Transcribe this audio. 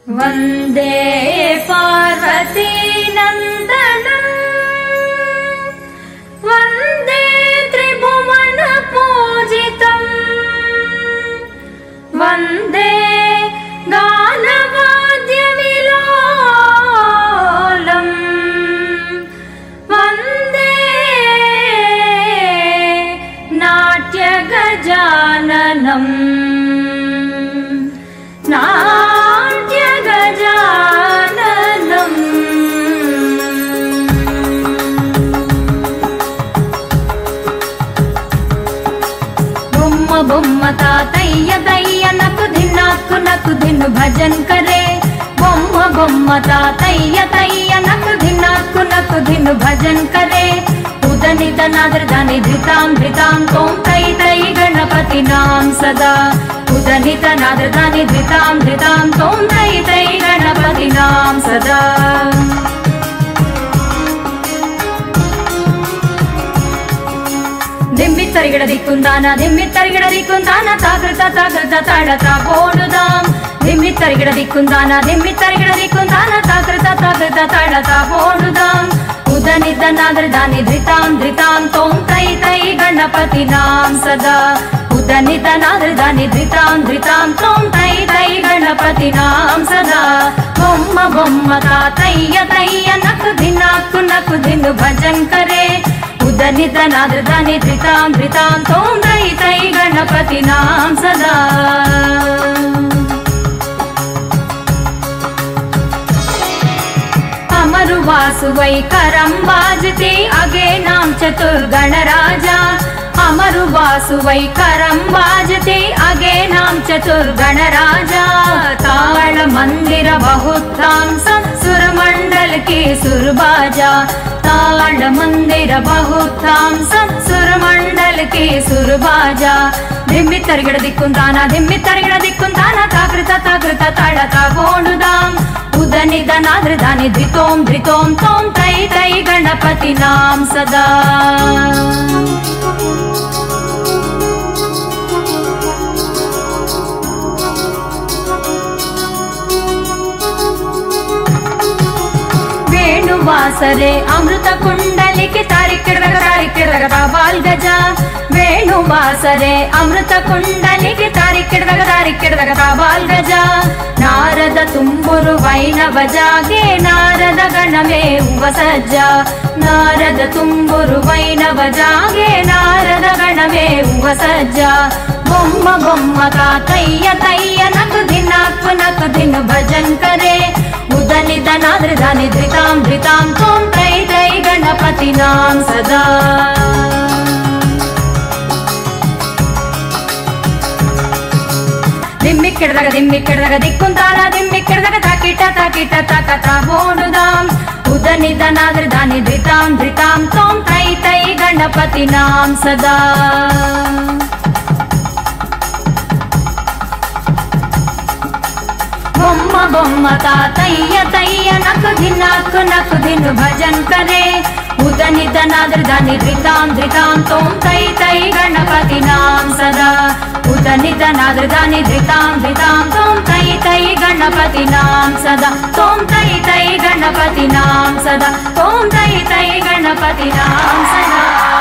वन्दे पार्वती नन्दनम् वन्दे त्रिभुवन पूजितम् वन्दे गानवाद्यविलोलम् वन्दे नाट्यगजाननम् బొమ్మ తాతయ్య దయ్య నకు ధిన్ను భజన్ కరే బొమ్మ తాతయ్య దయ్య నకు ధిన్ను భజన్ కరే ఉదనిత నాదృదాని ధృతాం తోం తై తై గణపతి నాం సదా ఉదనిత నాదృదాని ధృతాం తోం తై తై గణపతి నాం సదా ದಿಮ್ಮಿತ್ತರಿಗಿಡ ದಿಕ್ಕುಂದಾನ ತಾಕೃತ ತಾಡತ ಬೋಡುದಾಂ ದಿಮ್ಮಿತ್ತರಿಗಿಡ ದಿಕ್ಕುಂದಾನ ತಾಕೃತ ತಾಡತ ಬೋಡುದಾಂ ಉದನಿತ ನಾದೃದಾನಿ ಧೃತಾಂ ತೋಂ ತೈ ತೈ ಗಣಪತಿ ನಾಂ ಸದಾ ಉದನಿತ ನಾದೃದಾನಿ ಧೃತಾಂ ತೋಂ ತೈ ತೈ ಗಣಪತಿ ನಾಂ ಸದಾ ಬೊಮ್ಮ ತಾತಯ್ಯ ನಕು ಧಿನ್ನು ಭಜನ್ ಕರೆ ಉದನಿತ ನಾದೃದಾನಿ ಧೃತಾಂ ತೋಂ ತೈ ತೈ ಗಣಪತಿ ನಾಂ ಸದಾ अमरु वासुवै करं बाजते अगे नाम चतुर्गणराजा अमरु वासुवै करं बाजते अगे नाम चतुर्गणराजा ताल मंदिर बहुतां सुरमंडल के सुरबाजा ताल मंदिर बहुतां सुरमंडल के सुरबाजा धिम्मित्तरिगिड दिक्कुंदाना ताकृत ताडता गोणुदां उदनित नादृदानि धृतों तों तै तै गणपति नाम सदा वेणुवासरे अमृत कुंडलिके तारिक्किडग बाल गजा वेणुवासरे अमृत कुंडलिके तारिक्किडग बाल गजा नारद तुम्बुरु वैनव जागे नारद गणमे उपसज्ज नारद तुम्बुरु वैनव जागे नारद गणमे उपसज्ज बొమ్మ తాతయ్య నకు ధిన్ను భజన్ కరే ఉదనిత నాదృదాని ధృతాం తోం తై తై గణపతి నాం సదా ದಿಮ್ಮಿಕ್ಕಿಡದಾಗ ದಿಕ್ಕುಂದಾನ ತಾಕಿಟ ತಾಕತ ಬೋಡುದಾಂ ಉದನಿತ ನಾದೃದಾನಿ ಧೃತಾಂ ತೋಂ ತೈ ತೈ ಗಣಪತಿ ನಾಂ ಸದಾ ಬೊಮ್ಮ ತಾತಯ್ಯ ನಕು ಧಿನ್ನು ಭಜನ್ ಕರೆ ಉದನಿತ ನಾದೃದಾನಿ ಧೃತಾಂ ತೋಂ ತೈ ತೈ ಗಣಪತಿ ನಾಂ ಸದಾ ಉದನಿತ ನಾದೃದಾನಿ ಧೃತಾಂ ತೋಂ ತೈ ತೈ ಗಣಪತಿ ನಾಂ ಸದಾ ತೋಂ ತೈ ತೈ ಗಣಪತಿ ನಾಂ ಸದಾ ತೋಂ ತೈ ತೈ ಗಣಪತಿ ನಾಂ ಸದಾ